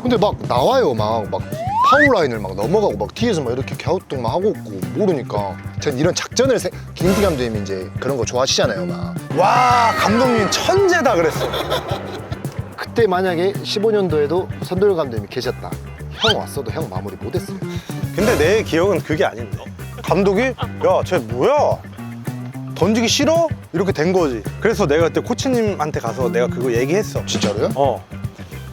근데 막 나와요. 막 파울라인을 막 넘어가고 막 뒤에서 막 이렇게 갸우뚱 막 하고 있고 모르니까 전 이런 작전을 김인태 감독님이 이제 그런 거 좋아하시잖아요. 막 와, 감독님 천재다 그랬어. 그때 만약에 15년도에도 선도열 감독님이 계셨다. 형 왔어도 형 마무리 못했어요. 근데 내 기억은 그게 아닌데. 감독이 야, 쟤 뭐야? 던지기 싫어? 이렇게 된 거지. 그래서 내가 그때 코치님한테 가서 내가 그거 얘기했어. 진짜로요? 어.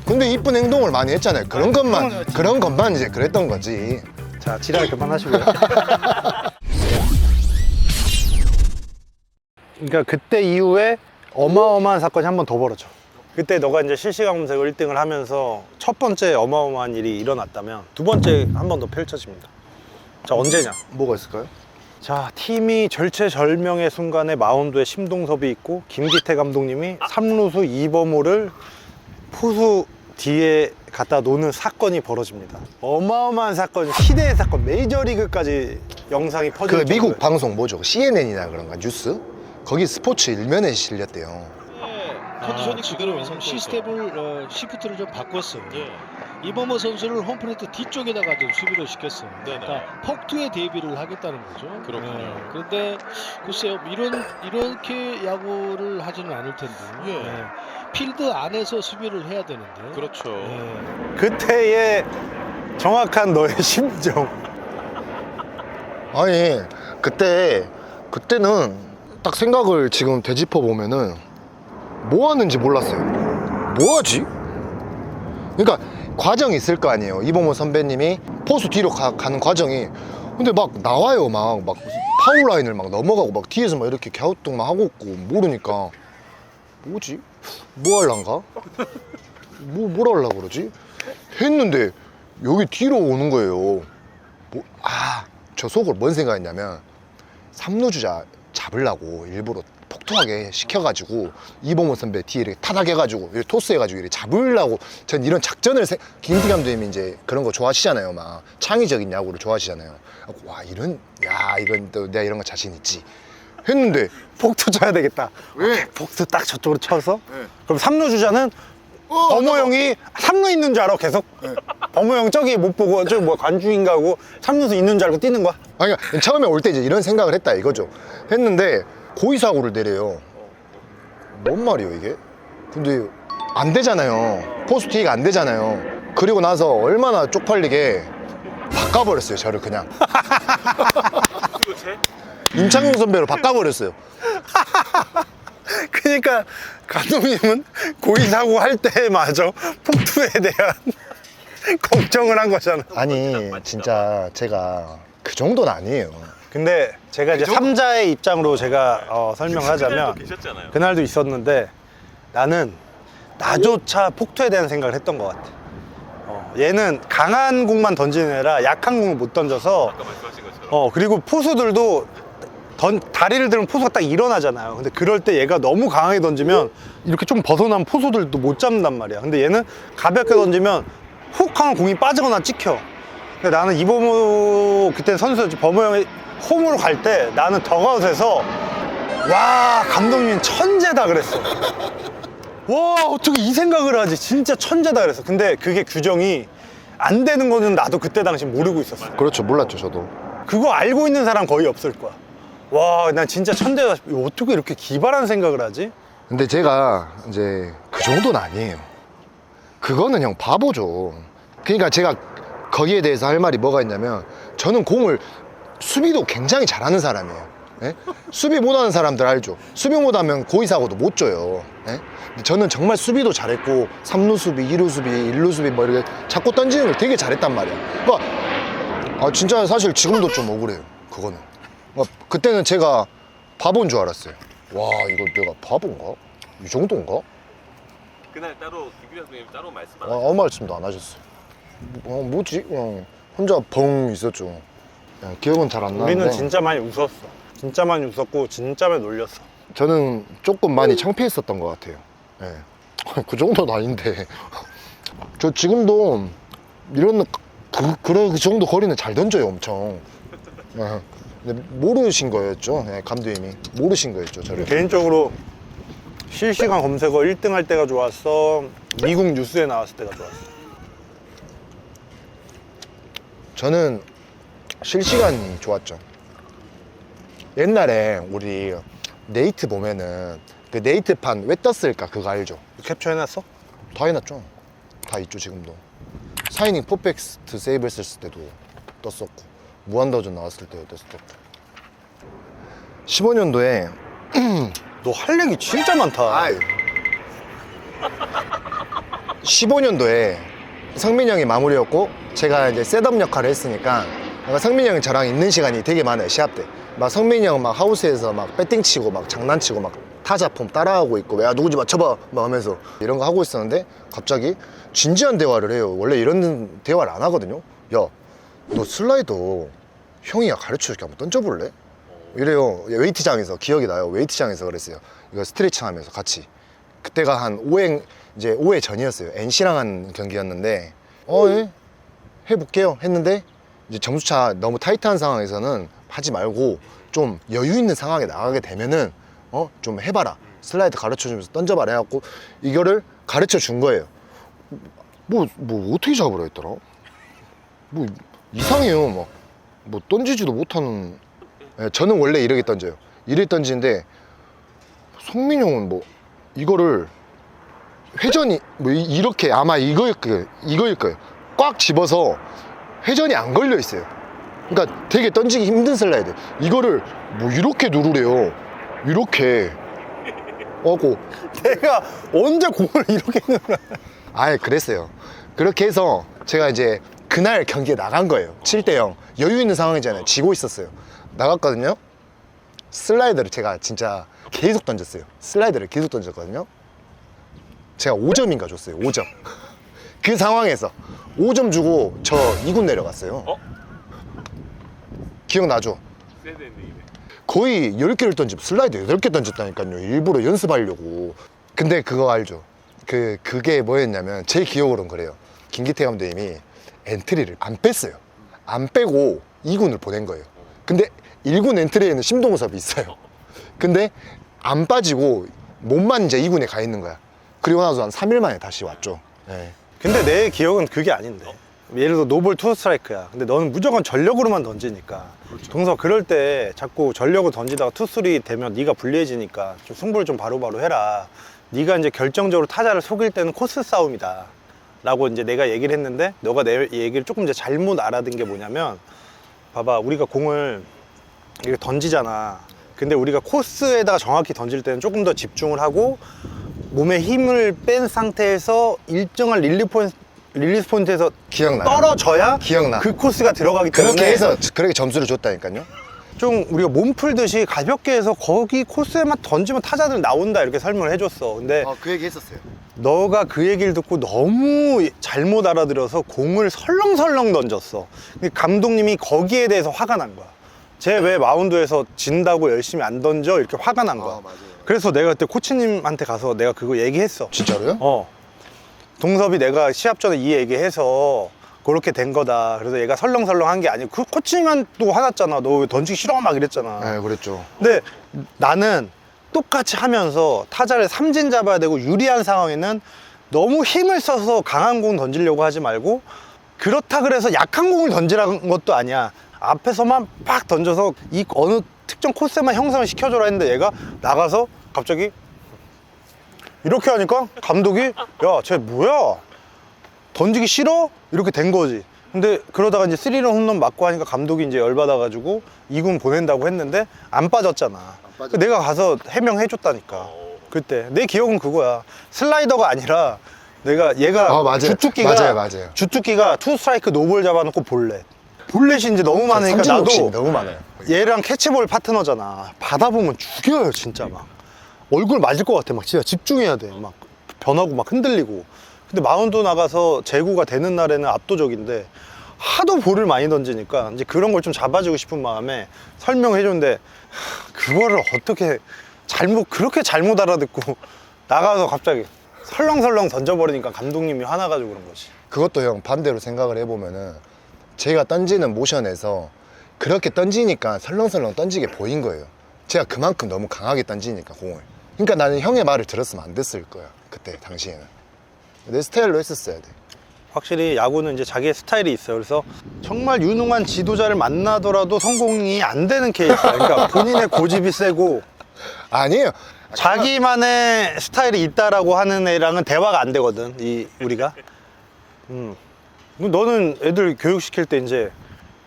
근데 이쁜 행동을 많이 했잖아요. 그런 것만 이제 그랬던 거지. 자, 지랄 그만하시고요. 그러니까 그때 이후에 어마어마한 사건이 한 번 더 벌어져. 그때 너가 이제 실시간 검색어 1등을 하면서 첫 번째 어마어마한 일이 일어났다면 두 번째 한 번 더 펼쳐집니다. 자, 언제냐? 뭐가 있을까요? 자, 팀이 절체절명의 순간에 마운드에 심동섭이 있고 김기태 감독님이 3루수 이범호를 포수 뒤에 갖다 놓는 사건이 벌어집니다. 어마어마한 사건, 시대의 사건, 메이저리그까지 영상이 그 퍼질 미국 정도예요. 방송 뭐죠? CNN이나 그런가 뉴스? 거기 스포츠 일면에 실렸대요. 컨디션이 그대로 시스템을 시프트를 좀 바꿨어요. 이범호 선수를 홈플레이트 뒤쪽에다가 좀 수비를 시켰어요. 그러니까 폭투에 대비를 하겠다는 거죠. 그렇군요. 그런데 글쎄요, 이렇게 야구를 하지는 않을 텐데. 필드 안에서 수비를 해야 되는데. 그렇죠. 그때의 정확한 너의 심정. 아니 그때는 딱 생각을 지금 되짚어 보면은 뭐 하는지 몰랐어요. 뭐 하지? 그러니까 과정이 있을 거 아니에요. 이범호 선배님이 포수 뒤로 가는 과정이. 근데 막 나와요. 막 파울라인을 막 넘어가고 막 뒤에서 막 이렇게 갸우뚱 막 하고 있고 모르니까 뭐지? 뭐 할란가? 뭘 하려고 그러지? 했는데 여기 뒤로 오는 거예요. 저 속으로 뭔 생각했냐면 3루 주자 잡으려고 일부러 폭투하게 시켜가지고 이범호 선배 뒤에 이렇게 타닥해가지고 이렇게 토스해가지고 이렇게 잡으려고. 전 이런 작전을 김인태 감독님이 이제 그런 거 좋아하시잖아요. 막 창의적인 야구를 좋아하시잖아요. 와 이건 또 내가 이런 거 자신 있지 했는데 폭투 쳐야 되겠다. 왜? 폭투 딱 저쪽으로 쳐서 그럼 3루 주자는 범호 형이 3루 있는 줄 알아 계속. 범호 형 저기 못 보고 저기 뭐 관중인가 하고 3루수 있는 줄 알고 뛰는 거야. 아니 처음에 올 때 이제 이런 생각을 했다 이거죠. 했는데 고의사고를 내려요. 뭔 말이에요 이게? 근데 안 되잖아요. 포수 뒤가 안 되잖아요. 그리고 나서 얼마나 쪽팔리게 바꿔버렸어요. 저를 그냥 임창용 선배로 바꿔버렸어요. 그러니까 감독님은 고의사고 할 때마저 폭투에 대한 걱정을 한 거잖아. 아니 진짜 제가 그 정도는 아니에요. 근데 제가 이제 3자의 입장으로 제가 설명하자면 계셨잖아요. 그날도 있었는데 나는 나조차 폭투에 대한 생각을 했던 것 같아. 얘는 강한 공만 던지는 애라 약한 공을 못 던져서 아까 말씀하신 것처럼. 그리고 포수들도 다리를 들면 포수가 딱 일어나잖아요. 근데 그럴 때 얘가 너무 강하게 던지면 이렇게 좀 벗어난 포수들도 못 잡는단 말이야. 근데 얘는 가볍게 던지면 훅 하면 공이 빠지거나 찍혀. 근데 나는 이범호 그때 선수였지. 범호 형이 홈으로 갈 때 나는 더가웃에서 와, 감독님 천재다 그랬어. 와, 어떻게 이 생각을 하지? 진짜 천재다 그랬어. 근데 그게 규정이 안 되는 거는 나도 그때 당시 모르고 있었어. 그렇죠. 몰랐죠 저도. 그거 알고 있는 사람 거의 없을 거야. 와, 난 진짜 천재다. 어떻게 이렇게 기발한 생각을 하지? 근데 제가 이제 그 정도는 아니에요. 그거는 형 바보죠. 그러니까 제가 거기에 대해서 할 말이 뭐가 있냐면 저는 공을 수비도 굉장히 잘하는 사람이에요. 예? 수비 못하는 사람들 알죠? 수비 못하면 고의사고도 못 줘요. 예? 근데 저는 정말 수비도 잘했고 3루 수비, 2루 수비, 1루 수비 뭐 이렇게 자꾸 던지는 걸 되게 잘했단 말이야. 그러니까 진짜 사실 지금도 좀 억울해요. 그거는. 그때는 제가 바보인 줄 알았어요. 와 이거 내가 바본가? 이 정도인가? 그날 따로 김규현 선생님 따로 말씀 안 아무 말씀도 안 하셨어요. 뭐지? 그냥 혼자 벙 있었죠. 그냥 기억은 잘 안 나는데 우리는 진짜 많이 웃었어. 진짜 많이 웃었고 진짜 많이 놀렸어. 저는 조금 많이 창피했었던 것 같아요. 예. 그 정도는 아닌데 저 지금도 이런 그 정도 거리는 잘 던져요 엄청. 예. 근데 모르신 거였죠. 예, 감독님이 모르신 거였죠 저를. 개인적으로 실시간 검색어 1등 할 때가 좋았어. 미국 뉴스에 나왔을 때가 좋았어. 저는 실시간이 좋았죠. 옛날에 우리 네이트 보면은 그 네이트판 왜 떴을까 그거 알죠? 캡처해놨어? 다 해놨죠. 다 있죠 지금도. 사이닝 퍼펙트 세이브 했을 때도 떴었고 무한도전 나왔을 때도 떴었고. 15년도에 너 할 얘기 진짜 많다. 15년도에 성민이 형이 마무리였고 제가 이제 셋업 역할을 했으니까 성민이 형이 저랑 있는 시간이 되게 많아요. 시합 때 막 성민이 형 막 하우스에서 막 배팅 치고 막 장난치고 막 타자 폼 따라하고 있고 야 누구지 맞춰봐 막 하면서 이런 거 하고 있었는데 갑자기 진지한 대화를 해요. 원래 이런 대화를 안 하거든요. 야 너 슬라이더 형이야 가르쳐줄게 한번 던져볼래? 이래요. 웨이트장에서 기억이 나요. 웨이트장에서 그랬어요. 이거 스트레칭 하면서 같이. 그때가 한 5회 전이었어요. NC랑 한 경기였는데 예 해볼게요 했는데 이제 점수차 너무 타이트한 상황에서는 하지 말고 좀 여유 있는 상황에 나가게 되면은 좀 해봐라. 슬라이드 가르쳐주면서 던져봐라 해갖고 이거를 가르쳐준 거예요. 뭐 어떻게 잡으라 했더라? 뭐 이상해요. 뭐 던지지도 못하는. 저는 원래 이렇게 던져요. 이렇게 던지는데 성민이 형은 뭐 이거를 회전이 뭐 이렇게 아마 이거일 거예요. 꽉 집어서 회전이 안 걸려 있어요. 그러니까 되게 던지기 힘든 슬라이드. 이거를 뭐 이렇게 누르래요. 이렇게. 하고 내가 언제 공을 이렇게 누르라. 아예 그랬어요. 그렇게 해서 제가 이제 그날 경기에 나간 거예요. 7대0 여유 있는 상황이잖아요. 지고 있었어요. 나갔거든요. 슬라이더를 제가 진짜 계속 던졌어요. 슬라이더를 계속 던졌거든요. 제가 5점인가 줬어요. 5점. 그 상황에서 5점 주고 저 2군 내려갔어요. 기억나죠? 세드 엔딩이네. 거의 10개를 던지고 슬라이드 8개 던졌다니까요. 일부러 연습하려고. 근데 그거 알죠? 그게 뭐였냐면 제 기억으로는 그래요. 김기태 감독님이 엔트리를 안 뺐어요. 안 빼고 2군을 보낸 거예요. 근데 1군 엔트리에는 심동섭이 있어요. 근데 안 빠지고 몸만 이제 2군에 가 있는 거야. 그리고 나서 한 3일 만에 다시 왔죠. 네. 근데 내 기억은 그게 아닌데. 예를 들어 노볼 투 스트라이크야. 근데 너는 무조건 전력으로만 던지니까. 동서 그럴 때 자꾸 전력을 던지다가 투 쓰리 되면 네가 불리해지니까 좀 승부를 좀 바로바로 해라. 네가 이제 결정적으로 타자를 속일 때는 코스 싸움이다. 라고 이제 내가 얘기를 했는데 너가 내 얘기를 조금 이제 잘못 알아듣은 게 뭐냐면 봐봐 우리가 공을 이렇게 던지잖아. 근데 우리가 코스에다가 정확히 던질 때는 조금 더 집중을 하고 몸에 힘을 뺀 상태에서 일정한 릴리스 포인트에서 기억나요? 떨어져야 기억나. 그 코스가 들어가기 때문에 그렇게 해서 그렇게 점수를 줬다니까요. 좀 우리가 몸 풀듯이 가볍게 해서 거기 코스에만 던지면 타자들 나온다 이렇게 설명을 해줬어. 근데 그 얘기 했었어요. 너가 그 얘기를 듣고 너무 잘못 알아들어서 공을 설렁설렁 던졌어. 근데 감독님이 거기에 대해서 화가 난 거야. 쟤 왜 마운드에서 진다고 열심히 안 던져? 이렇게 화가 난 거야. 맞아요. 그래서 내가 그때 코치님한테 가서 내가 그거 얘기했어. 진짜로요? 동섭이 내가 시합 전에 이 얘기해서 그렇게 된 거다. 그래서 얘가 설렁설렁한 게 아니고 그 코치님만 또 화났잖아. 너 왜 던지기 싫어? 막 이랬잖아. 네, 그랬죠. 근데 나는 똑같이 하면서 타자를 삼진 잡아야 되고 유리한 상황에는 너무 힘을 써서 강한 공 던지려고 하지 말고 그렇다 그래서 약한 공을 던지라는 것도 아니야. 앞에서만 팍 던져서 이 어느 특정 코스에만 형성을 시켜줘라 했는데 얘가 나가서 갑자기 이렇게 하니까 감독이 야, 쟤 뭐야? 던지기 싫어? 이렇게 된 거지. 근데 그러다가 이제 3런 홈런 맞고 하니까 감독이 이제 열받아가지고 2군 보낸다고 했는데 안 빠졌잖아. 내가 가서 해명해줬다니까. 그때 내 기억은 그거야. 슬라이더가 아니라 내가 얘가 맞아요. 주특기가 맞아요. 주특기가 투 스트라이크 노볼 잡아놓고 볼넷. 볼넷이 이제 너무 많으니까 삼진 나도 욕심이 너무 많아요. 얘랑 캐치볼 파트너잖아. 받아보면 죽여요 진짜 막. 얼굴 맞을 것 같아. 막 진짜 집중해야 돼. 막 변하고 막 흔들리고. 근데 마운드 나가서 제구가 되는 날에는 압도적인데 하도 볼을 많이 던지니까 이제 그런 걸 좀 잡아주고 싶은 마음에 설명해 줬는데 그거를 어떻게 그렇게 잘못 알아듣고 나가서 갑자기 설렁설렁 던져버리니까 감독님이 화나가지고 그런 거지. 그것도 형 반대로 생각을 해보면은 제가 던지는 모션에서 그렇게 던지니까 설렁설렁 던지게 보인 거예요. 제가 그만큼 너무 강하게 던지니까 공을. 그러니까 나는 형의 말을 들었으면 안 됐을 거야. 그때 당시에는 내 스타일로 했었어야 돼. 확실히 야구는 이제 자기의 스타일이 있어요. 그래서 정말 유능한 지도자를 만나더라도 성공이 안 되는 케이스야. 그러니까 본인의 고집이 세고 아니에요. 자기만의 스타일이 있다라고 하는 애랑은 대화가 안 되거든, 우리가. 너는 애들 교육시킬 때 이제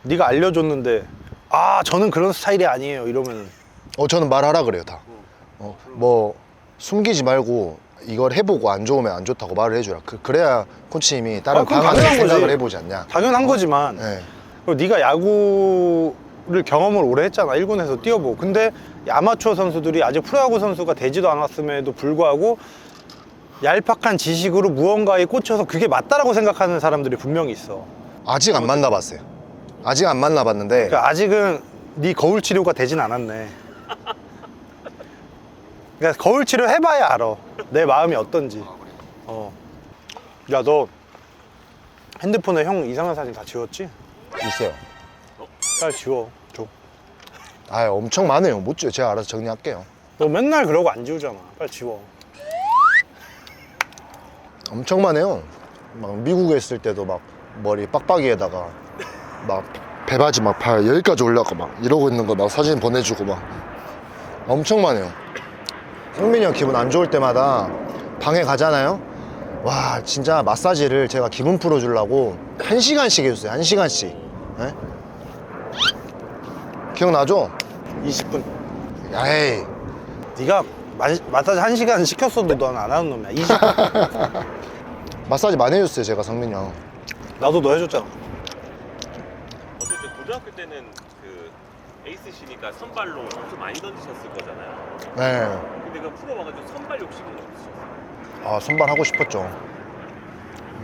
네가 알려줬는데 저는 그런 스타일이 아니에요 이러면 저는 말하라 그래요 다. 뭐 숨기지 말고 이걸 해보고 안 좋으면 안 좋다고 말을 해주라. 그래야 코치님이 다른 그건 방안을 당연한 생각을 거지. 해보지 않냐. 당연한 거지만 네. 그리고 네가 야구를 경험을 오래 했잖아. 1군에서 뛰어보고. 근데 아마추어 선수들이 아직 프로야구 선수가 되지도 않았음에도 불구하고 얄팍한 지식으로 무언가에 꽂혀서 그게 맞다라고 생각하는 사람들이 분명히 있어. 아직 안 만나봤어요. 아직 안 만나봤는데 그러니까 아직은 네 거울 치료가 되진 않았네. 그러니까 거울 치료 해봐야 알아. 내 마음이 어떤지. 야, 너 핸드폰에 형 이상한 사진 다 지웠지? 있어요. 빨리 지워. 줘. 엄청 많아요. 못 지워. 제가 알아서 정리할게요. 너 맨날 그러고 안 지우잖아. 빨리 지워. 엄청 많아요. 막 미국에 있을 때도 막 머리 빡빡이에다가 막 배바지 막 발 여기까지 올라가 막 이러고 있는 거 막 사진 보내주고 막 엄청 많아요. 성민이 형 기분 안 좋을 때마다 방에 가잖아요. 와 진짜 마사지를 제가 기분 풀어주려고 1시간씩 해줬어요. 1시간씩. 네? 기억나죠? 20분. 에이 네가 마사지 1시간 시켰어도 넌 안 하는 놈이야. 20분. 마사지 많이 해줬어요. 제가 성민이 형. 나도 너 해줬잖아. 어쨌든 고등학교 때는 그 에이스시니까 선발로 엄청 많이 던지셨을 거잖아요. 네. 근데 그 프로 와가지고 선발 욕심은 없으셨어요? 선발하고 싶었죠.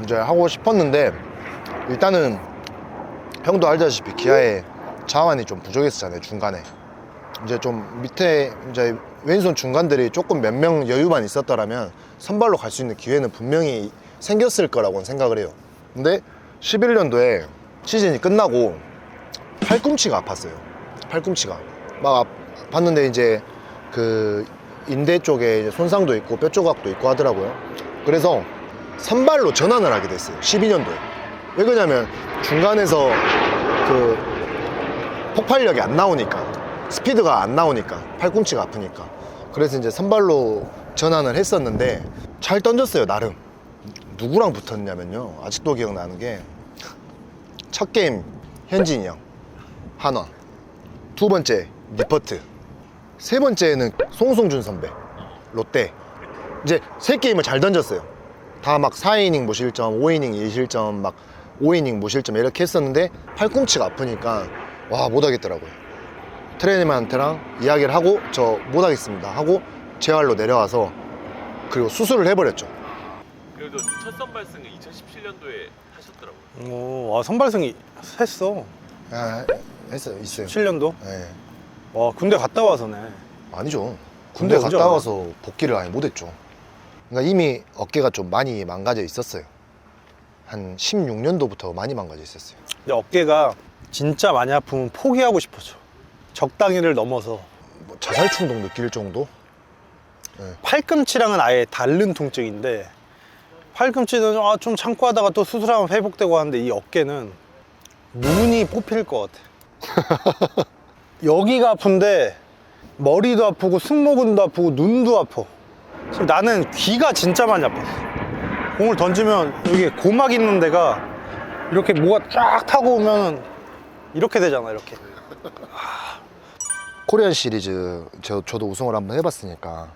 이제 하고 싶었는데 일단은 형도 알다시피 기아에 자원이 좀 부족했었잖아요. 중간에 이제 좀 밑에 이제 왼손 중간들이 조금 몇 명 여유만 있었더라면 선발로 갈 수 있는 기회는 분명히 생겼을 거라고 생각을 해요. 근데 11년도에 시즌이 끝나고 팔꿈치가 아팠어요. 팔꿈치가 막 봤는데 이제 그 인대 쪽에 이제 손상도 있고 뼈 조각도 있고 하더라고요. 그래서 선발로 전환을 하게 됐어요. 12년도에. 왜 그러냐면 중간에서 그 폭발력이 안 나오니까, 스피드가 안 나오니까, 팔꿈치가 아프니까. 그래서 이제 선발로 전환을 했었는데 잘 던졌어요. 나름. 누구랑 붙었냐면요, 아직도 기억나는 게 첫 게임 현진이 형 한화, 두 번째 니퍼트, 세 번째는 송승준 선배 롯데. 이제 세 게임을 잘 던졌어요. 다 막 4이닝 무실점, 5이닝 2실점, 막 5이닝 무실점 이렇게 했었는데 팔꿈치가 아프니까 와 못하겠더라고요. 트레이너한테랑 이야기를 하고 저 못하겠습니다 하고 재활로 내려와서 그리고 수술을 해버렸죠. 그래도 첫 선발승은 2017년도에 하셨더라고요. 선발승이 했어. 했어요. 있어요. 7년도. 네. 와, 군대 갔다 와서네. 아니죠. 군대 언제 갔다 알아? 와서 복귀를 아예 못했죠. 그러니까 이미 어깨가 좀 많이 망가져 있었어요. 한 16년도부터 많이 망가져 있었어요. 근데 어깨가 진짜 많이 아프면 포기하고 싶어져. 적당히를 넘어서. 뭐 자살 충동 느낄 정도? 팔꿈치랑은 아예 다른 통증인데, 팔꿈치는 좀 참고 하다가 또 수술하면 회복되고 하는데, 이 어깨는 눈이 뽑힐 것 같아. 여기가 아픈데 머리도 아프고 승모근도 아프고 눈도 아파. 지금 나는 귀가 진짜 많이 아팠어. 공을 던지면 여기 고막 있는 데가 이렇게 뭐가 쫙 타고 오면 이렇게 되잖아. 이렇게. 코리안 시리즈 저도 우승을 한번 해봤으니까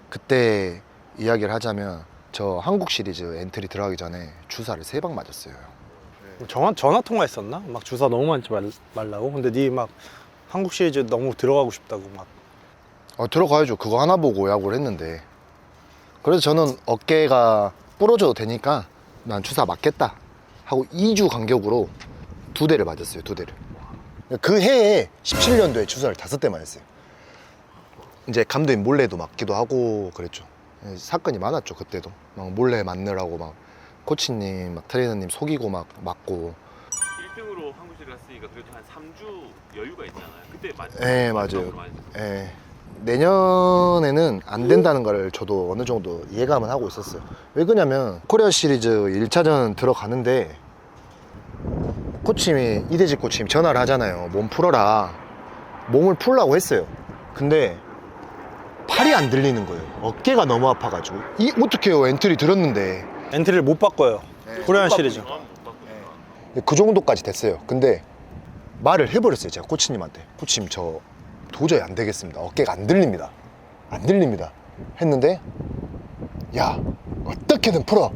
그때 이야기를 하자면 저 한국 시리즈 엔트리 들어가기 전에 주사를 3방 맞았어요. 전화 통화했었나? 막 주사 너무 많지 말라고. 근데 니 막 한국 시리즈 너무 들어가고 싶다고 막. 들어가야죠. 그거 하나 보고 야구를 했는데. 그래서 저는 어깨가 부러져도 되니까 난 주사 맞겠다 하고 2주 간격으로 2대를 맞았어요. 2대를. 그 해에 17년도에 주사를 5대 맞았어요. 이제 감독님 몰래도 맞기도 하고 그랬죠. 사건이 많았죠. 그때도 막 몰래 맞느라고 막 코치님, 막 트레이너님 속이고 막 맞고. 1등으로 한국시를 갔으니까 그래도 한 3주 여유가 있잖아요. 그때 맞죠? 네, 맞아요. 예. 내년에는 안 된다는 걸 저도 어느 정도 이해감은 하고 있었어요. 왜 그러냐면 코리아 시리즈 1차전 들어가는데 코치님이 이대직 코치님이 전화를 하잖아요. 몸 풀어라. 몸을 풀라고 했어요. 근데 팔이 안 들리는 거예요. 어깨가 너무 아파가지고 어떡해요. 엔트리 들었는데 엔트리를 못 바꿔요. 코리안 시리즈. 그 정도까지 됐어요. 근데 말을 해버렸어요. 제가 코치님한테. 코치님 저 도저히 안 되겠습니다. 어깨가 안 들립니다. 안 들립니다. 했는데 야 어떻게든 풀어.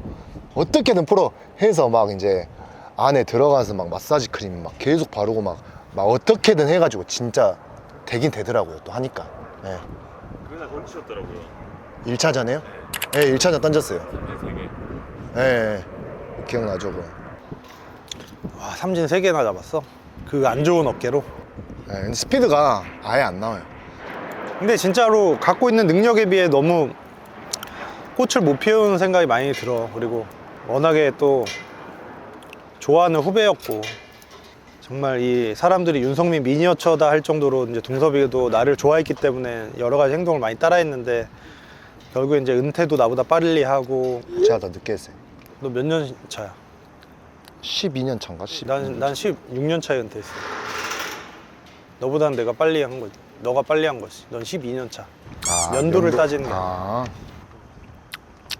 어떻게든 풀어 해서 막 이제 안에 들어가서 막 마사지 크림 막 계속 바르고 막 어떻게든 해가지고 진짜 되긴 되더라고요. 또 하니까. 네. 그날 던지셨더라고요. 1차전에요? 네, 1차전 던졌어요. 3개. 네, 기억나죠? 그거. 와, 삼진 3개나 잡았어. 그 안 좋은 어깨로. 네, 근데 스피드가 아예 안 나와요. 근데 진짜로 갖고 있는 능력에 비해 너무 꽃을 못 피우는 생각이 많이 들어. 그리고 워낙에 또 좋아하는 후배였고, 정말 이 사람들이 윤성민 미니어처다 할 정도로 이제 동섭이도 나를 좋아했기 때문에 여러 가지 행동을 많이 따라했는데, 결국에 이제 은퇴도 나보다 빨리 하고. 제가 더 늦게 했어요. 너 몇 년 차야? 12년 차인가? 난 16년 차에 은퇴했어. 너보다는 내가 빨리 한 거지. 너가 빨리 한 거지. 넌 12년 차. 연도를 따지는 거야. 아.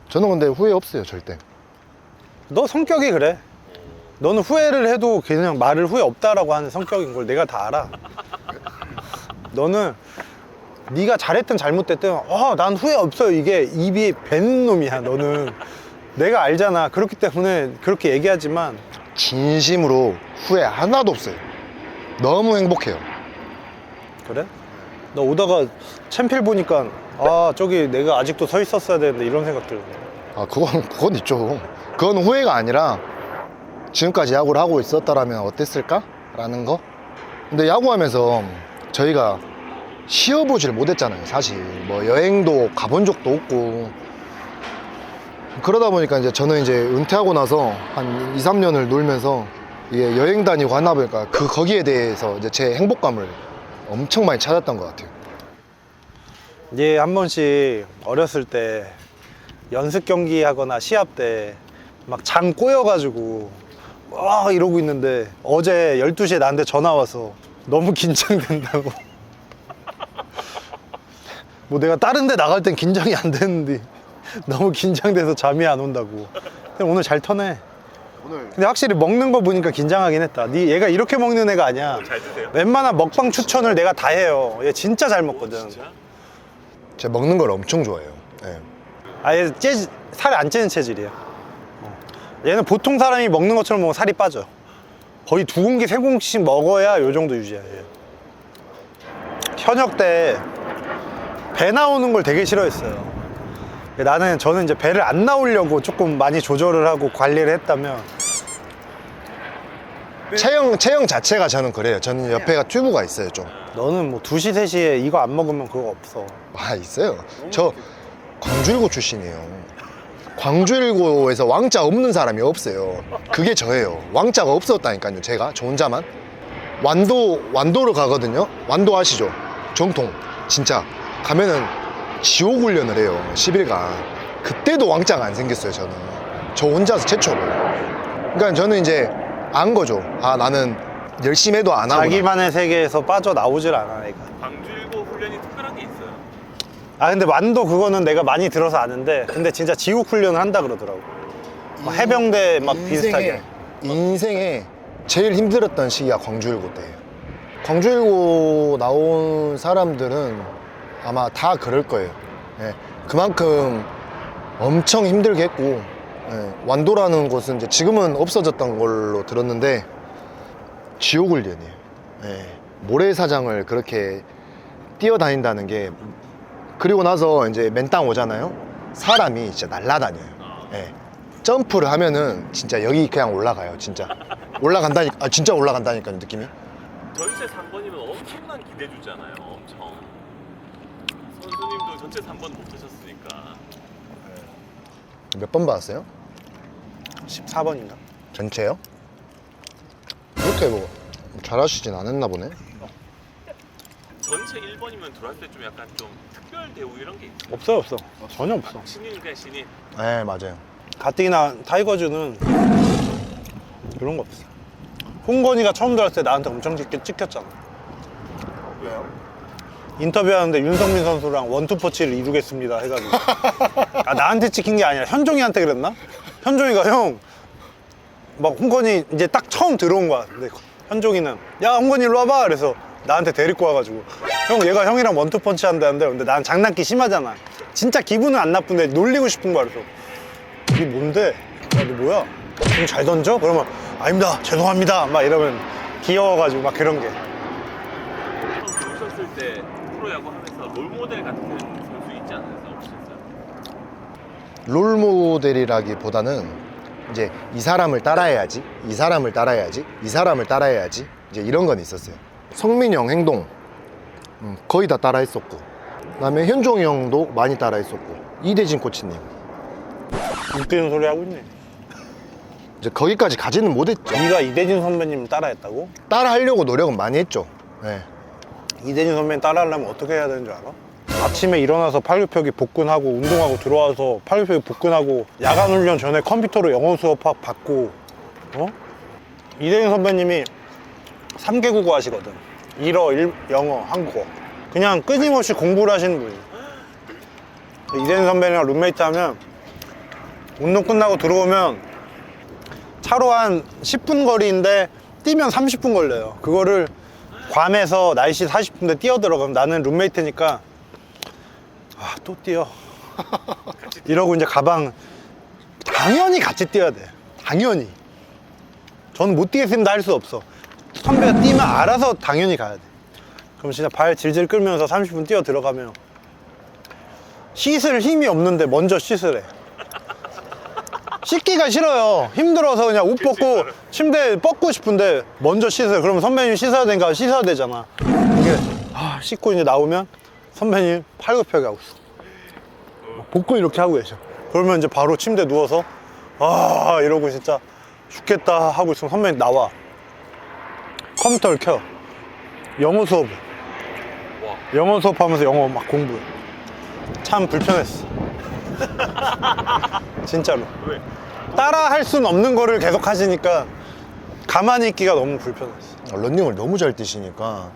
저는 근데 후회 없어요, 절대. 너 성격이 그래. 너는 후회를 해도 그냥 말을 후회 없다라고 하는 성격인 걸 내가 다 알아. 너는 네가 잘했든 잘못됐든 난 후회 없어요. 이게 입이 밴 놈이야. 너는 내가 알잖아. 그렇기 때문에 그렇게 얘기하지만 진심으로 후회 하나도 없어요. 너무 행복해요. 그래? 너 오다가 챔필 보니까 저기 내가 아직도 서 있었어야 되는데 이런 생각 들네. 아, 그건 있죠. 그건 후회가 아니라 지금까지 야구를 하고 있었다라면 어땠을까? 라는 거? 근데 야구하면서 저희가 쉬어보지를 못했잖아요, 사실. 뭐 여행도 가본 적도 없고. 그러다 보니까 이제 저는 이제 은퇴하고 나서 한 2, 3년을 놀면서 이게 여행 다니고 하나 보니까 거기에 대해서 이제 제 행복감을 엄청 많이 찾았던 것 같아요. 이제 한 번씩 어렸을 때 연습 경기 하거나 시합 때 막 장 꼬여가지고 이러고 있는데 어제 12시에 나한테 전화 와서 너무 긴장된다고. 뭐 내가 다른 데 나갈 땐 긴장이 안 되는데 너무 긴장돼서 잠이 안 온다고. 근데 오늘 잘 터네. 근데 확실히 먹는 거 보니까 긴장하긴 했다. 얘가 이렇게 먹는 애가 아니야. 잘 드세요? 웬만한 먹방 추천을 내가 다 해요. 얘 진짜 잘 먹거든. 제가 먹는 걸 엄청 좋아해요. 네. 아예 살이 안 찌는 체질이야. 얘는 보통 사람이 먹는 것처럼 먹으면 살이 빠져. 거의 2공기, 3공기씩 먹어야 요 정도 유지야. 얘. 현역 때 배 나오는 걸 되게 싫어했어요. 저는 이제 배를 안 나오려고 조금 많이 조절을 하고 관리를 했다면, 체형 자체가 저는 그래요. 저는 옆에가 튜브가 있어요, 좀. 너는 뭐 2시, 3시에 이거 안 먹으면 그거 없어. 있어요. 저 광주일고 출신이에요. 광주일고에서 왕자 없는 사람이 없어요. 그게 저예요. 왕자가 없었다니까요, 제가. 저 혼자만. 완도를 가거든요. 완도 아시죠? 정통. 진짜. 가면은 지옥 훈련을 해요. 10일간. 그때도 왕자가 안 생겼어요, 저는. 저 혼자서 최초로. 그러니까 저는 이제 안 거죠. 나는 열심히 해도 안 하고. 자기만의 세계에서 빠져나오질 않아, 얘가. 광주일고 훈련이 특별한 게 있어요. 근데 완도 그거는 내가 많이 들어서 아는데, 근데 진짜 지옥 훈련을 한다 그러더라고. 막 해병대 막 비슷하게. 인생에 제일 힘들었던 시기가 광주일고 때예요. 광주일고 나온 사람들은 아마 다 그럴 거예요. 예, 그만큼 엄청 힘들게 했고, 완도라는 곳은 이제 지금은 없어졌던 걸로 들었는데 지옥 훈련이에요. 모래사장을 그렇게 뛰어다닌다는 게, 그리고 나서 이제 맨땅 오잖아요. 사람이 진짜 날아다녀요. 점프를 하면은 진짜 여기 그냥 올라가요. 진짜 올라간다니까. 진짜 올라간다니까요, 느낌이. 전체 3번이면 엄청난 기대주잖아요. 엄청. 선수님도 전체 3번 못 드셨으니까. 몇 번 받았어요? 14번인가? 전체요? 그렇게 뭐 잘하시진 않았나 보네. 전체 1번이면 들어왔을 때 좀 약간 좀 특별 대우 이런 게 있어요. 없어요, 없어. 전혀 없어. 신인 그냥 신인. 네, 맞아요. 가뜩이나 타이거즈는 그런 거 없어. 홍건이가 처음 들어왔을 때 나한테 엄청 찍혔잖아. 왜요? 인터뷰하는데 윤성민 선수랑 원투퍼치를 이루겠습니다 해가지고 아, 나한테 찍힌 게 아니라 현종이한테 그랬나? 현종이가 형 막 홍건이 이제 딱 처음 들어온 거야. 근데 현종이는 야 홍건이 일로 와봐 그래서 나한테 데리고 와가지고 형 얘가 형이랑 원투펀치 한다는데 근데 난 장난기 심하잖아. 진짜 기분은 안 나쁜데 놀리고 싶은 거야. 그래서 이게 뭔데? 야 너 뭐야? 형 잘 던져? 그러면 아닙니다 죄송합니다 막 이러면 귀여워가지고 막 그런 게. 처음 들어오셨을 때 프로야구 하면서 롤모델 같은 선수 있지 않았어요? 없으셨어요? 롤 모델이라기보다는 이제 이 사람을 따라해야지, 이 사람을 따라해야지, 이 사람을 따라해야지, 이제 이런 건 있었어요. 성민이 형 행동 거의 다 따라했었고, 그다음에 현종이 형도 많이 따라했었고, 이대진 코치님 웃기는 소리 하고 있네. 이제 거기까지 가지는 못했죠. 네가 이대진 선배님 따라했다고? 따라하려고 노력은 많이 했죠. 네. 이대진 선배님 따라하려면 어떻게 해야 되는 줄 알아? 아침에 일어나서 팔굽혀펴기 복근하고 운동하고 들어와서 팔굽혀펴기 복근하고 야간 훈련 전에 컴퓨터로 영어 수업 받고 어? 이대진 선배님이 3개 국어 하시거든. 일어, 영어, 한국어. 그냥 끊임없이 공부를 하시는 분이에요. 이대진 선배님이랑 룸메이트 하면 운동 끝나고 들어오면 차로 한 10분 거리인데 뛰면 30분 걸려요. 그거를 괌에서 날씨 40분대 뛰어 들어가면 나는 룸메이트니까 아, 또 뛰어. 이러고 이제 가방 당연히 같이 뛰어야 돼. 당연히. 저는 못 뛰겠습니다 할 수 없어. 선배가 뛰면 알아서 당연히 가야 돼. 그럼 진짜 발 질질 끌면서 30분 뛰어 들어가면 씻을 힘이 없는데 먼저 씻으래. 씻기가 싫어요. 힘들어서 그냥 옷 벗고 침대에 뻗고 싶은데 먼저 씻어요. 그러면 선배님 씻어야 되니까 씻어야 되잖아. 이게 씻고 이제 나오면 선배님 팔굽혀펴기 하고 있어. 복근 이렇게 하고 계셔. 그러면 이제 바로 침대에 누워서 이러고 진짜 죽겠다 하고 있으면 선배님 나와. 컴퓨터를 켜. 영어 수업을. 영어 수업하면서 영어 막 공부해. 참 불편했어. 진짜로. 왜? 따라 할 수는 없는 거를 계속 하시니까 가만히 있기가 너무 불편했어. 런닝을 너무 잘 뛰시니까.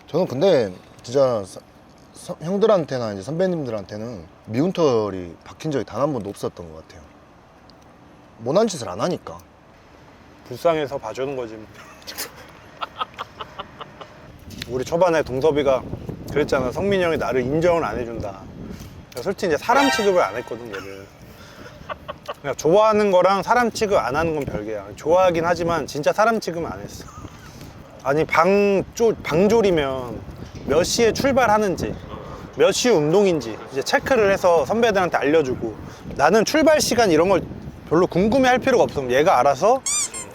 저는 근데 진짜 형들한테나 이제 선배님들한테는 미운 털이 박힌 적이 단 한 번도 없었던 것 같아요. 못한 짓을 안 하니까. 불쌍해서 봐주는 거지. 우리 초반에 동섭이가 그랬잖아. 성민이 형이 나를 인정을 안 해준다. 솔직히 이제 사람 취급을 안 했거든, 얘를. 그냥 좋아하는 거랑 사람 취급 안 하는 건 별개야. 좋아하긴 하지만 진짜 사람 취급은 안 했어. 아니 방졸이면 몇 시에 출발하는지 몇 시 운동인지 이제 체크를 해서 선배들한테 알려주고, 나는 출발 시간 이런 걸 별로 궁금해 할 필요가 없으면 얘가 알아서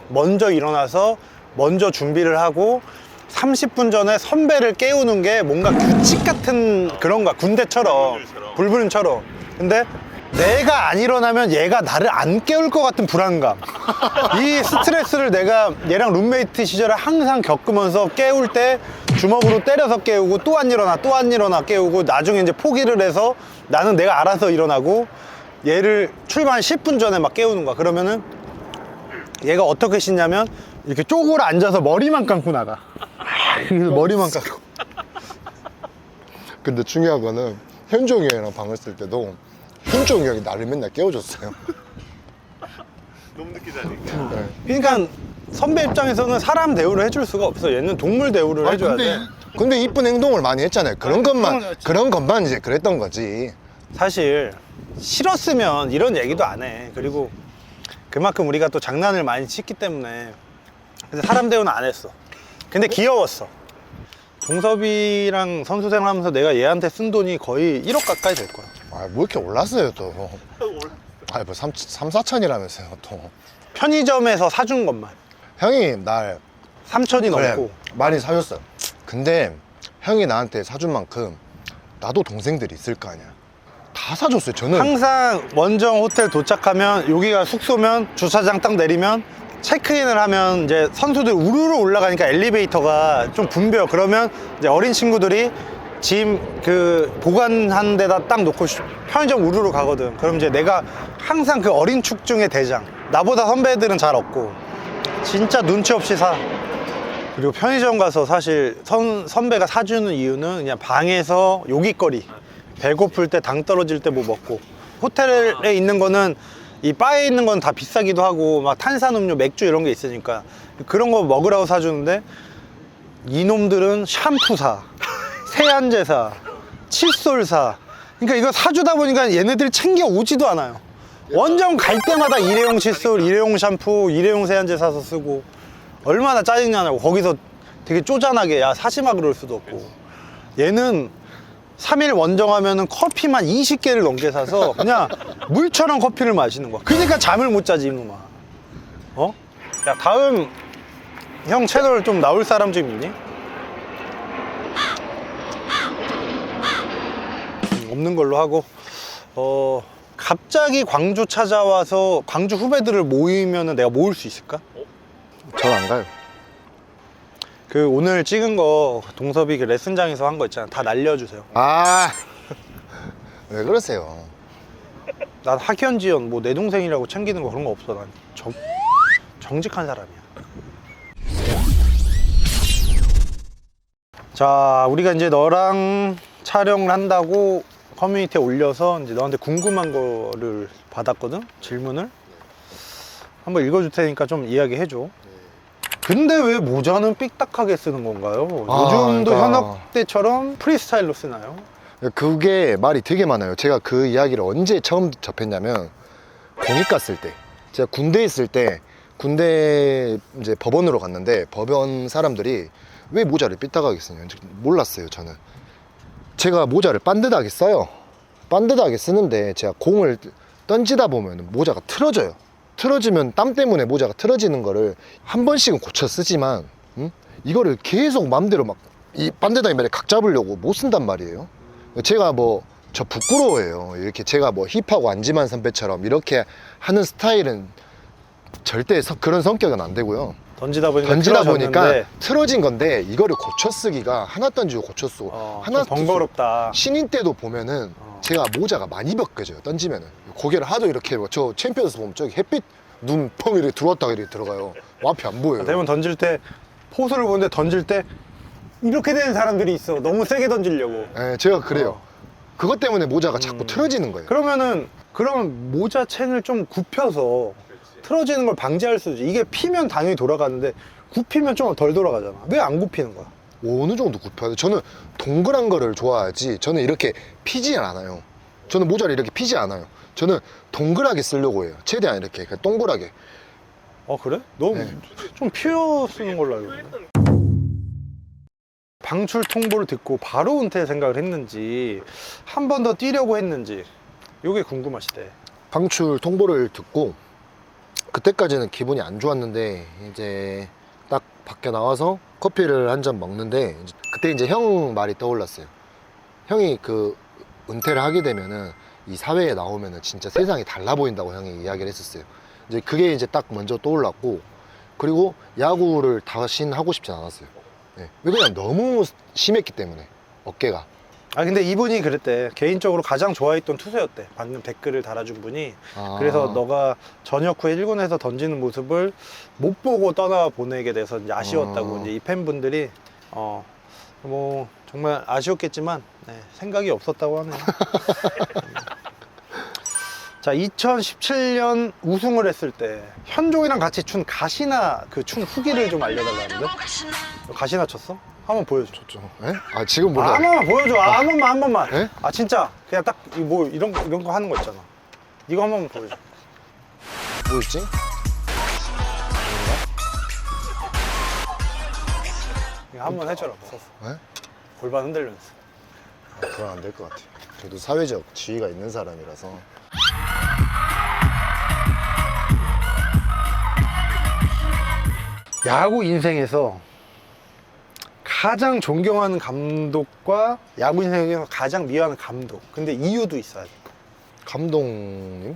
먼저 일어나서 먼저 준비를 하고 30분 전에 선배를 깨우는 게 뭔가 규칙 같은 그런 거야. 군대처럼, 불불님처럼. 근데 내가 안 일어나면 얘가 나를 안 깨울 것 같은 불안감, 이 스트레스를 내가 얘랑 룸메이트 시절에 항상 겪으면서 깨울 때 주먹으로 때려서 깨우고 또 안 일어나 또 안 일어나 깨우고 나중에 이제 포기를 해서 나는 내가 알아서 일어나고 얘를 출발 10분 전에 막 깨우는 거야. 그러면은 얘가 어떻게 씻냐면 이렇게 쪼그려 앉아서 머리만 감고 나가. 그래서 머리만 감고. 근데 중요한 거는 현종이 형이랑 방을 쓸 때도 현종이 형이 나를 맨날 깨워줬어요. 너무 늦게 자니까. 네. 그러니까 선배 입장에서는 사람 대우를 해줄 수가 없어. 얘는 동물 대우를 해줘야 돼. 근데 이쁜 행동을 많이 했잖아요. 그런 것만 이제 그랬던 거지. 사실 싫었으면 이런 얘기도 안 해. 그리고 그만큼 우리가 또 장난을 많이 치기 때문에. 근데 사람 대우는 안 했어. 근데 귀여웠어. 동섭이랑 선수 생활하면서 내가 얘한테 쓴 돈이 거의 1억 가까이 될 거야. 아, 뭐 이렇게 올랐어요, 또. 아, 뭐 3, 4천이라면서요, 또. 편의점에서 사준 것만 형이 날 3천이 그래, 넘고. 많이 사줬어요. 근데 형이 나한테 사준 만큼 나도 동생들이 있을 거 아니야. 다 사줬어요, 저는. 항상 원정 호텔 도착하면 여기가 숙소면 주차장 딱 내리면 체크인을 하면 이제 선수들 우르르 올라가니까 엘리베이터가 좀 붐벼. 그러면 이제 어린 친구들이 짐 그 보관한 데다 딱 놓고 편의점 우르르 가거든. 그럼 이제 내가 항상 그 어린 축 중의 대장. 나보다 선배들은 잘 없고 진짜 눈치 없이 사. 그리고 편의점 가서 사실 선배가 사주는 이유는 그냥 방에서 요깃거리, 배고플 때 당 떨어질 때 뭐 먹고. 호텔에 있는 거는 이 바에 있는 건 다 비싸기도 하고 막 탄산음료, 맥주 이런 게 있으니까 그런 거 먹으라고 사주는데 이놈들은 샴푸 사, 세안제 사, 칫솔 사. 그러니까 이거 사주다 보니까 얘네들이 챙겨 오지도 않아요. 원정 갈 때마다 일회용 칫솔, 일회용 샴푸, 일회용 세안제 사서 쓰고 얼마나 짜증나냐고. 거기서 되게 쪼잔하게 야 사지 마 그럴 수도 없고. 얘는 3일 원정하면은 커피만 20개를 넘게 사서 그냥 물처럼 커피를 마시는 거야. 그러니까 잠을 못 자지 이놈아. 어? 야 다음 형 채널 좀 나올 사람 좀 있니? 없는 걸로 하고. 갑자기 광주 찾아와서 광주 후배들을 모이면은 내가 모을 수 있을까? 전 안 가요. 그 오늘 찍은 거 동섭이 그 레슨장에서 한 거 있잖아. 다 날려주세요. 아, 왜 그러세요? 난 학연지연 뭐 내 동생이라고 챙기는 거 그런 거 없어. 난 정직한 사람이야. 자, 우리가 이제 너랑 촬영을 한다고 커뮤니티에 올려서 이제 너한테 궁금한 거를 받았거든? 질문을. 한번 읽어줄 테니까 좀 이야기해 줘. 근데 왜 모자는 삑딱하게 쓰는 건가요? 요즘도 그러니까. 현역 때처럼 프리스타일로 쓰나요? 그게 말이 되게 많아요. 제가 그 이야기를 언제 처음 접했냐면 공익 갔을 때, 제가 군대에 있을 때 군대 이제 법원으로 갔는데 법원 사람들이 왜 모자를 삐딱하게 쓰냐 몰랐어요. 저는 제가 모자를 반듯하게 써요. 반듯하게 쓰는데 제가 공을 던지다 보면 모자가 틀어져요. 틀어지면 땀 때문에 모자가 틀어지는 거를 한 번씩은 고쳐 쓰지만 이거를 계속 맘대로 막 이 반듯하게 말에 각 잡으려고 못 쓴단 말이에요. 제가 뭐 저 부끄러워해요. 이렇게 제가 뭐 힙하고 안지만 선배처럼 이렇게 하는 스타일은 절대 그런 성격은 안 되고요. 던지다 보니까 던지다 틀어졌는데, 보니까 틀어진 건데 이거를 고쳐 쓰기가 하나 던지고 고쳐 쓰고 하나 좀 번거롭다. 신인 때도 보면은 제가 모자가 많이 벗겨져요. 던지면은 고개를 하도 이렇게 저 챔피언스 보면 저기 햇빛 눈 펑 이렇게 들어왔다가 이렇게 들어가요. 앞이 안 보여요. 대부분 던질 때 포수를 보는데 던질 때 이렇게 되는 사람들이 있어. 너무 세게 던지려고. 네, 제가 그래요. 그것 때문에 모자가 자꾸 틀어지는 거예요. 그러면 모자 챙을 좀 굽혀서 틀어지는 걸 방지할 수 있지. 이게 피면 당연히 돌아가는데 굽히면 좀 덜 돌아가잖아. 왜 안 굽히는 거야? 어느 정도 굽혀야 돼? 저는 동그란 거를 좋아하지 저는 이렇게 피지 않아요. 저는 모자를 이렇게 피지 않아요. 저는 동그랗게 쓰려고 해요. 최대한 이렇게 동그랗게. 그래? 너 네. 좀 피어 쓰는 걸로 알고 있는데. 방출 통보를 듣고 바로 은퇴 생각을 했는지 한 번 더 뛰려고 했는지 이게 궁금하시대. 방출 통보를 듣고 그때까지는 기분이 안 좋았는데 이제 딱 밖에 나와서 커피를 한 잔 먹는데 그때 이제 형 말이 떠올랐어요. 형이 그 은퇴를 하게 되면은 이 사회에 나오면은 진짜 세상이 달라 보인다고 형이 이야기를 했었어요. 이제 그게 이제 딱 먼저 떠올랐고, 그리고 야구를 다시는 하고 싶진 않았어요. 네. 왜냐면 너무 심했기 때문에 어깨가. 근데 이분이 그랬대. 개인적으로 가장 좋아했던 투수였대. 방금 댓글을 달아준 분이. 아. 그래서 너가 전역 후에 1군에서 던지는 모습을 못 보고 떠나 보내게 돼서 이제 아쉬웠다고. 이제 이 팬분들이 뭐 정말 아쉬웠겠지만 생각이 없었다고 하네요. 자, 2017년 우승을 했을 때 현종이랑 같이 춘 가시나 그 춤 후기를 좀 알려달라는데. 가시나 쳤어? 한번 보여줘. 네? 지금 몰라. 한 번만 보여줘. 한 번만. 네? 진짜 그냥 딱 뭐 이런 거 하는 거 있잖아. 이거 한 번만 보여줘. 뭐였지? 이거 한번 해줘라. 네? 골반 흔들면서. 그건 안 될 것 같아요. 저도 사회적 지위가 있는 사람이라서. 야구 인생에서 가장 존경하는 감독과 야구 인생에서 가장 미워하는 감독. 근데 이유도 있어야 돼. 감독님?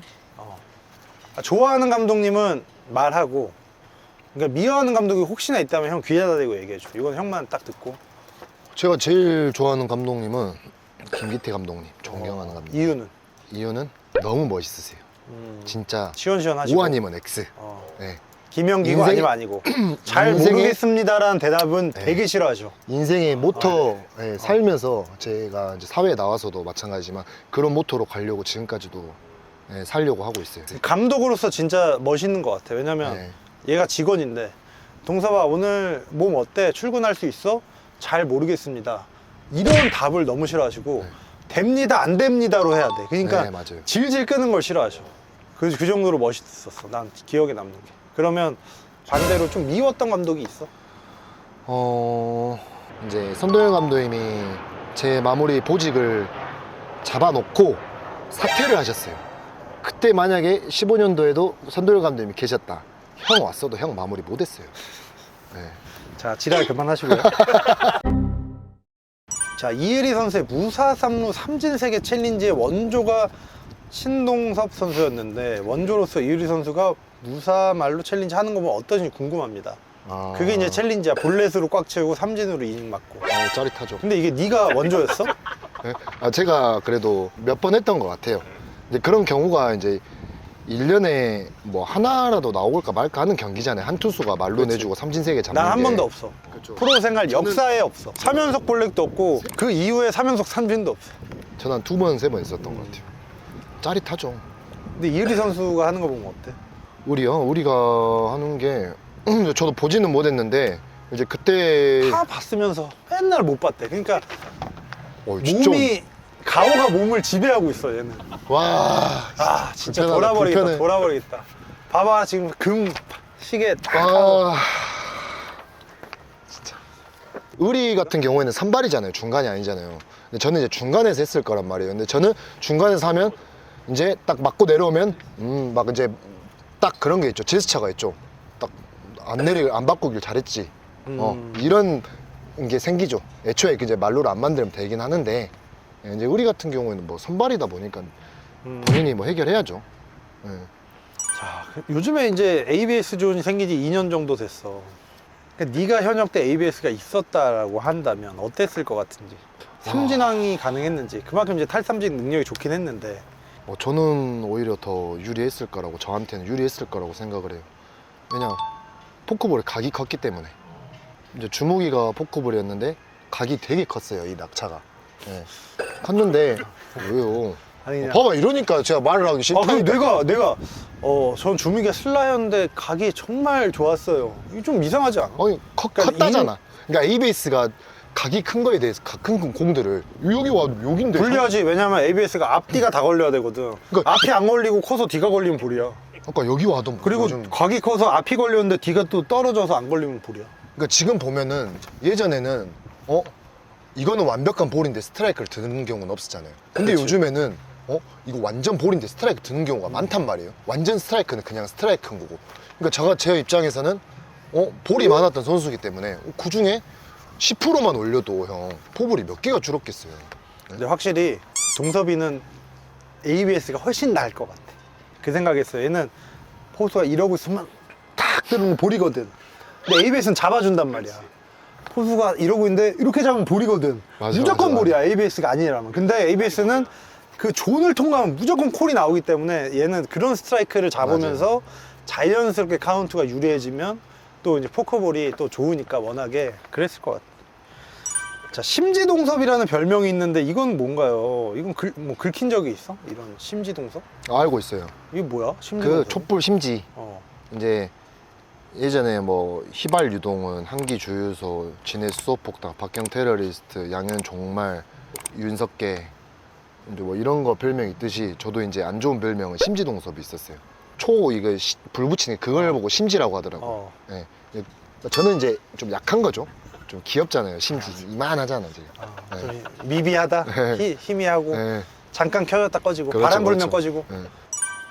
좋아하는 감독님은 말하고 그러니까 미워하는 감독이 혹시나 있다면 형 귀에다 대고 얘기해줘. 이건 형만 딱 듣고. 제가 제일 좋아하는 감독님은 김기태 감독님, 존경하는 감독님. 이유는? 이유는 너무 멋있으세요. 진짜 시원시원하시고. 우아님은 X. 네. 김영기고 인생이- 아니면 아니고. 잘 인생이- 모르겠습니다라는 대답은 네. 되게 싫어하죠. 인생의 모토 살면서 제가 이제 사회에 나와서도 마찬가지지만 그런 모토로 가려고 지금까지도 살려고 하고 있어요. 감독으로서 진짜 멋있는 것 같아. 왜냐면 네. 얘가 직원인데 동섭아 오늘 몸 어때? 출근할 수 있어? 잘 모르겠습니다. 이런 답을 너무 싫어하시고 네. 됩니다 안 됩니다로 해야 돼. 그러니까 네, 맞아요. 질질 끄는 걸 싫어하셔. 그 정도로 멋있었어. 난 기억에 남는 게. 그러면 반대로 좀 미웠던 감독이 있어? 이제 선도열 감독님이 제 마무리 보직을 잡아놓고 사퇴를 하셨어요. 그때 만약에 15년도에도 선도열 감독님이 계셨다. 형 왔어도 형 마무리 못했어요. 네. 자, 지랄 그만하시고요. 자, 이혜리 선수의 무사 3루 삼진세계 챌린지의 원조가 신동섭 선수였는데 원조로서 이혜리 선수가 무사 말로 챌린지 하는 거 보면 어떠신지 궁금합니다. 아, 그게 이제 챌린지야. 볼넷으로 꽉 채우고 삼진으로 이닝 맞고. 짜릿하죠. 근데 이게 네가 원조였어? 네? 제가 그래도 몇 번 했던 것 같아요. 근데 그런 경우가 이제 1년에 뭐 하나라도 나올까 말까 하는 경기잖아요. 한 투수가 말로 그치. 내주고 삼진 세개 잡는 난 한 게. 번도 없어. 그렇죠. 프로 생활 역사에 없어. 3연속 볼넷도 없고 그 이후에 3연속 삼진도 없어. 저는 한 2번, 3번 있었던 것 같아요. 짜릿하죠. 근데 이혜리 선수가 하는 거 보면 어때? 우리가 하는 게 저도 보지는 못했는데 이제 그때 다 봤으면서 맨날 못 봤대. 그러니까 진짜 몸이 가오가 몸을 지배하고 있어 얘는. 와 아 진짜 불편하다, 돌아버리겠다. 불편해. 돌아버리겠다. 봐봐 지금 금 시계 딱 하고. 아 진짜 의리 같은 경우에는 산발이잖아요. 중간이 아니잖아요. 근데 저는 이제 중간에서 했을 거란 말이에요. 근데 저는 중간에서 하면 이제 딱 맞고 내려오면 막 이제 딱 그런 게 있죠. 제스처가 있죠. 딱 안 바꾸길 잘했지. 이런 게 생기죠. 애초에 이제 말로를 안 만들면 되긴 하는데 이제 우리 같은 경우에는 뭐 선발이다 보니까 본인이 뭐 해결해야죠. 예. 자, 요즘에 이제 ABS 존이 생긴 지 2년 정도 됐어. 그러니까 네가 현역 때 ABS가 있었다라고 한다면 어땠을 것 같은지. 삼진왕이 가능했는지. 그만큼 이제 탈삼진 능력이 좋긴 했는데. 저는 오히려 더 유리했을 거라고 저한테는 유리했을 거라고 생각을 해요. 왜냐 포크볼의 각이 컸기 때문에 이제 주무기가 포크볼이었는데 각이 되게 컸어요. 이 낙차가. 예. 컸는데 왜요? 아니 그냥 봐봐 이러니까 제가 말을 하기 아, 싫다. 근데 내가 전 주미가 슬라이였는데 각이 정말 좋았어요. 이거 좀 이상하지 않아? 아니 그러니까 컸다잖아. 그러니까 ABS가 각이 큰 거에 대해서 큰 공들을 여기 와 여긴데 불리하지. 왜냐면 ABS가 앞뒤가 다 걸려야 되거든. 그러니까- 앞이 안 걸리고 커서 뒤가 걸리면 볼이야. 그러니까 여기 와도 그리고 좀 각이 커서 앞이 걸렸는데 뒤가 또 떨어져서 안 걸리면 볼이야. 그러니까 지금 보면은 예전에는 이거는 완벽한 볼인데 스트라이크를 드는 경우는 없었잖아요. 근데 그치. 요즘에는 이거 완전 볼인데 스트라이크 드는 경우가 많단 말이에요. 완전 스트라이크는 그냥 스트라이크인 거고. 그러니까 제 입장에서는 볼이 많았던 선수이기 때문에 그 중에 10%만 올려도 형 포볼이 몇 개가 줄었겠어요. 근데 확실히 동섭이는 ABS가 훨씬 나을 것 같아. 그 생각했어요. 얘는 포수가 이러고 있으면 탁 들으면 볼이거든. 근데 ABS는 잡아준단 말이야. 포수가 이러고 있는데 이렇게 잡으면 볼이거든. 맞아, 무조건 맞아. 볼이야. ABS가 아니라면. 근데 ABS는 그 존을 통과하면 무조건 콜이 나오기 때문에 얘는 그런 스트라이크를 잡으면서 자연스럽게 카운트가 유리해지면 또 이제 포커볼이 또 좋으니까 워낙에 그랬을 것 같아. 자, 심지동섭이라는 별명이 있는데 이건 뭔가요? 이건 뭐 긁힌 적이 있어? 이런 심지동섭? 알고 있어요. 이게 뭐야? 심지동섭? 그 촛불 심지 이제 예전에 뭐 희발 유동은 한기 주유소 진해 수소폭탄 박경 테러리스트 양현 종말 윤석계 이제 뭐 이런 거 별명 있듯이 저도 이제 안 좋은 별명은 심지동섭이 있었어요. 이거 불 붙이는 그걸 보고 심지라고 하더라고요. 예. 저는 이제 좀 약한 거죠. 좀 귀엽잖아요. 심지 이만하잖아 지금. 좀 미비하다? 네. 희미하고 예. 잠깐 켜졌다 꺼지고 그렇죠, 바람 불면 그렇죠. 꺼지고. 예.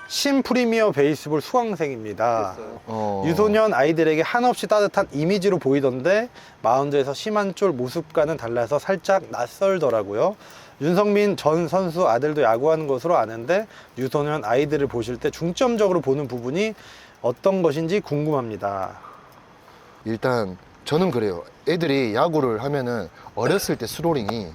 신프리미어 베이스볼 수강생입니다. 어. 유소년 아이들에게 한없이 따뜻한 이미지로 보이던데 마운드에서 심한 쫄 모습과는 달라서 살짝 낯설더라고요. 윤성민 전 선수 아들도 야구하는 것으로 아는데 유소년 아이들을 보실 때 중점적으로 보는 부분이 어떤 것인지 궁금합니다. 일단 저는 그래요. 애들이 야구를 하면은 어렸을 때 스로링이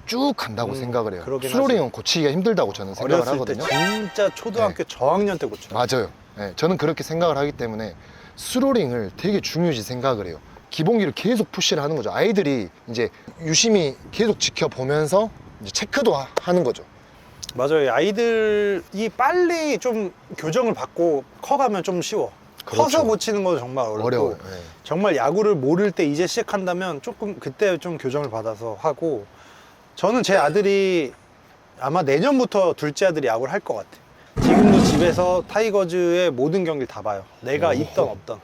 쭉 간다고 생각을 해요. 그러긴 스로링은 고치기가 힘들다고 저는 생각을 어렸을 때 하거든요. 진짜 초등학교 저학년 때 고쳐. 맞아요. 네, 저는 그렇게 생각을 하기 때문에 스로링을 되게 중요시 생각을 해요. 기본기를 계속 푸시를 하는 거죠. 아이들이 이제 유심히 계속 지켜보면서 이제 체크도 하는 거죠. 맞아요. 아이들이 빨리 좀 교정을 받고 커가면 좀 쉬워. 그렇죠. 커서 고치는 건 정말 어렵고 어려워요. 네. 정말 야구를 모를 때 이제 시작한다면 조금 그때 좀 교정을 받아서 하고, 저는 제 아들이 아마 내년부터 둘째 아들이 야구를 할 것 같아. 지금도 집에서 타이거즈의 모든 경기를 다 봐요. 내가 있던 없던.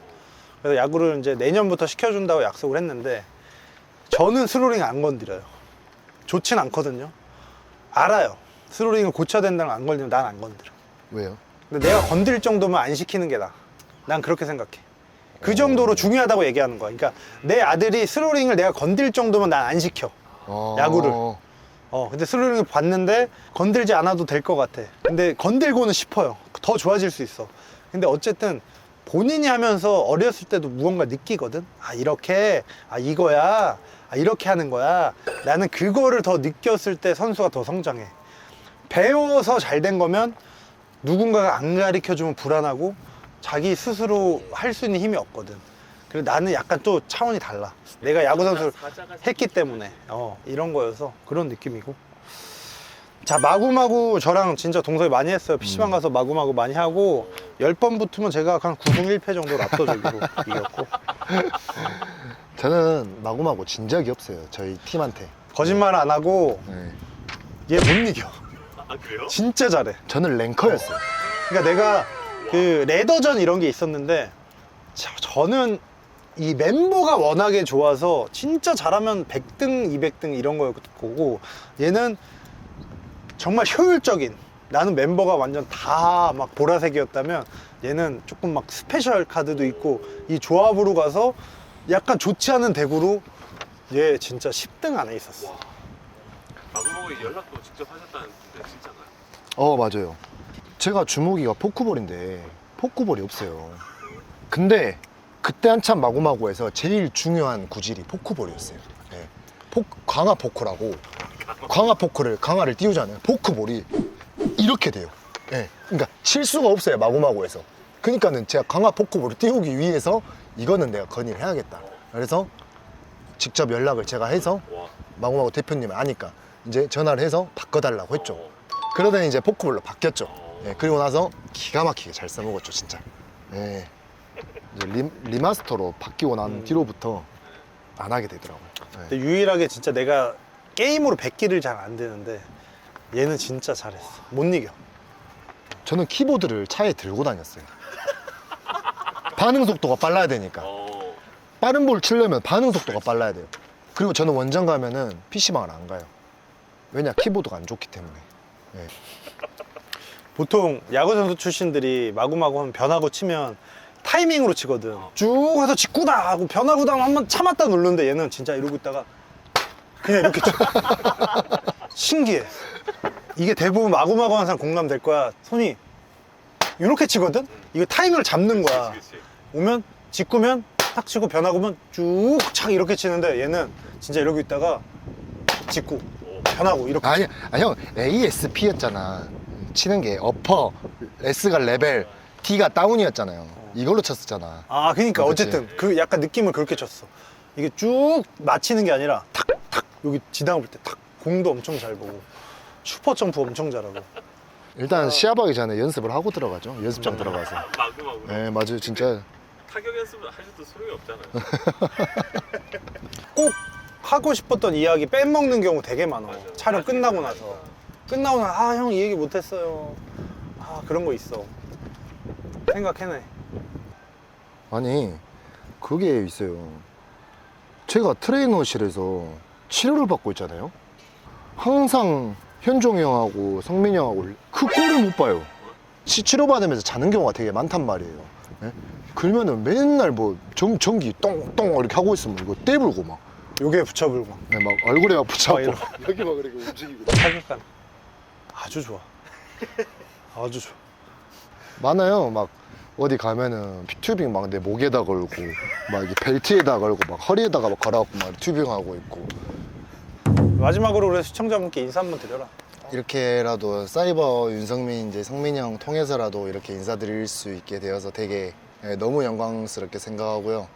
그래서 야구를 이제 내년부터 시켜준다고 약속을 했는데, 저는 스로링 안 건드려요. 좋진 않거든요. 알아요. 스로링을 고쳐야 된다는 걸 안 건드리면 난 안 건드려. 왜요? 근데 내가 건드릴 정도면 안 시키는 게 나아. 난 그렇게 생각해. 그 정도로 중요하다고 얘기하는 거야. 그러니까 내 아들이 스로링을 내가 건드릴 정도면 난 안 시켜. 야구를. 근데 스로링을 봤는데 건들지 않아도 될 것 같아. 근데 건들고는 싶어요. 더 좋아질 수 있어. 근데 어쨌든 본인이 하면서 어렸을 때도 무언가 느끼거든. 아, 이렇게, 아, 이거야. 아, 이렇게 하는 거야. 나는 그거를 더 느꼈을 때 선수가 더 성장해. 배워서 잘 된 거면 누군가가 안 가르쳐주면 불안하고 자기 스스로 할 수 있는 힘이 없거든. 그리고 나는 약간 또 차원이 달라. 내가 야구 선수를 했기 때문에 이런 거여서 그런 느낌이고. 자, 마구마구 저랑 진짜 동서이 많이 했어요. PC방 가서 마구마구 많이 하고 10번 붙으면 제가 한 9승 1패 정도로 압도적으로 이겼고. 저는 마구마구 진 적이 없어요. 저희 팀한테. 거짓말 안 하고 네. 얘 못 이겨. 아 그래요? 진짜 잘해. 저는 랭커였어요. 그러니까 내가 그 레더전 이런 게 있었는데, 저는 이 멤버가 워낙에 좋아서 진짜 잘하면 100등, 200등 이런 거고, 얘는 정말 효율적인, 나는 멤버가 완전 다 막 보라색이었다면 얘는 조금 막 스페셜 카드도 있고, 이 조합으로 가서 약간 좋지 않은 대구로 얘 진짜 10등 안에 있었어. 마구마구에 연락도 직접 하셨다는데 진짜가요? 맞아요. 제가 주무기가 포크볼인데 포크볼이 없어요. 근데 그때 한참 마구마구에서 제일 중요한 구질이 포크볼이었어요. 네. 강화 포크라고, 강화를 띄우잖아요. 포크볼이 이렇게 돼요. 네. 그러니까 칠 수가 없어요, 마구마구에서. 그러니까는 제가 강화 포크볼을 띄우기 위해서 이거는 내가 건의를 해야겠다. 그래서 직접 연락을 제가 해서 마구마구 대표님이 아니까 이제 전화를 해서 바꿔달라고 했죠. 그러더니 이제 포크볼로 바뀌었죠. 네, 그리고 나서 기가 막히게 잘 써먹었죠, 진짜. 네. 이제 리마스터로 바뀌고 난 뒤로부터 안 하게 되더라고요. 네. 근데 유일하게 진짜 내가 게임으로 100기를 잘 안 되는데 얘는 진짜 잘했어. 못 이겨. 저는 키보드를 차에 들고 다녔어요. 반응 속도가 빨라야 되니까. 빠른 볼 치려면 반응 속도가 빨라야 돼요. 그리고 저는 원정 가면은 PC방을 안 가요. 왜냐, 키보드가 안 좋기 때문에. 네. 보통 야구선수 출신들이 마구마구 하면 변화구 치면 타이밍으로 치거든. 쭉 해서 직구다 하고 변화구다 하면 한번 참았다 누르는데 얘는 진짜 이러고 있다가 그냥 이렇게 쳐. 신기해. 이게 대부분 마구마구 하는 사람 공감될 거야. 손이 이렇게 치거든? 이거 타이밍을 잡는 거야. 그치. 오면 직구면 탁 치고 변화구면 쭉 착 이렇게 치는데 얘는 진짜 이러고 있다가 직구 변화구 이렇게 아니, 형, ASP였잖아. 치는 게 어퍼, S가 레벨, D가 다운이었잖아요. 이걸로 쳤었잖아. 아, 그러니까 그치. 어쨌든 그 약간 느낌을 그렇게 쳤어. 이게 쭉 맞히는 게 아니라 탁탁 여기 지당을 볼 때 탁 공도 엄청 잘 보고 슈퍼 점프 엄청 잘하고. 일단 시합하기 전에 연습을 하고 들어가죠. 연습장 들어가서. 마구마구. 네, 맞아요. 진짜. 타격 연습을 하셔도 소용이 없잖아요. 꼭 하고 싶었던 이야기 빼먹는 경우 되게 많아. 맞아. 촬영 끝나고 나서. 끝나고 나서 아, 형 이 얘기 못했어요. 아, 그런 거 있어. 생각해내. 아니, 그게 있어요. 제가 트레이너실에서 치료를 받고 있잖아요. 항상 현종이 형하고 성민이 형하고 그 꼴을 못 봐요. 치료받으면서 자는 경우가 되게 많단 말이에요. 네? 그러면은 맨날 뭐 전기 똥똥 이렇게 하고 있으면 이거 떼불고 막, 요게 붙여불고. 네, 막 얼굴에 막 붙잡고 이런. 여기 막 이렇게 움직이고 타격감. 아주 좋아. 아주 좋아. 많아요. 막 어디 가면은 튜빙 막 내 목에다 걸고 막 이렇게 벨트에다 걸고 막 허리에다가 막 걸어갖고 막 튜빙하고 있고. 마지막으로 우리 시청자분께 인사 한번 드려라. 이렇게라도 사이버 윤성민 이제 성민이 형 통해서라도 이렇게 인사드릴 수 있게 되어서 되게 너무 영광스럽게 생각하고요.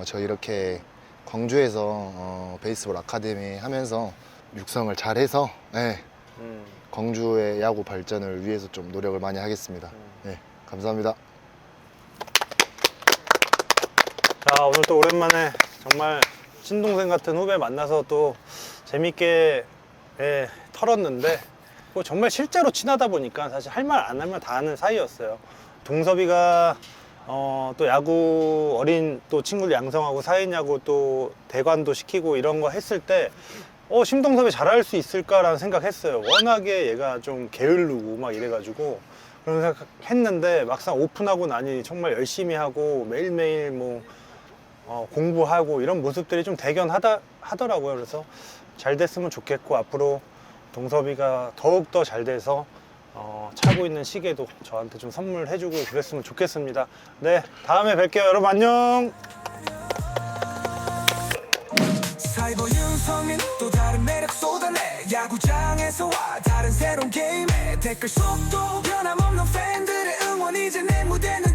저 이렇게 광주에서 베이스볼 아카데미 하면서 육성을 잘해서 광주의 야구 발전을 위해서 좀 노력을 많이 하겠습니다. 네, 감사합니다. 자, 오늘 또 오랜만에 정말 친동생 같은 후배 만나서 또 재밌게 털었는데 뭐 정말 실제로 친하다 보니까 사실 할 말 안 하면 다 하는 사이였어요. 동섭이가 또 야구 어린 또 친구를 양성하고 사인 야구 또 대관도 시키고 이런 거 했을 때 심동섭이 잘할 수 있을까라는 생각했어요. 워낙에 얘가 좀 게을르고 막 이래가지고 그런 생각 했는데 막상 오픈하고 나니 정말 열심히 하고 매일매일 뭐 공부하고 이런 모습들이 좀 대견하더라고요. 그래서 잘 됐으면 좋겠고 앞으로 동섭이가 더욱더 잘 돼서 차고 있는 시계도 저한테 좀 선물해주고 그랬으면 좋겠습니다. 네, 다음에 뵐게요. 여러분 안녕. 사이버 윤성민 또 다른 매력 쏟아내 야구장에서와 다른 새로운 게임에 댓글 속도 변함없는 팬들의 응원 이제 내 무대는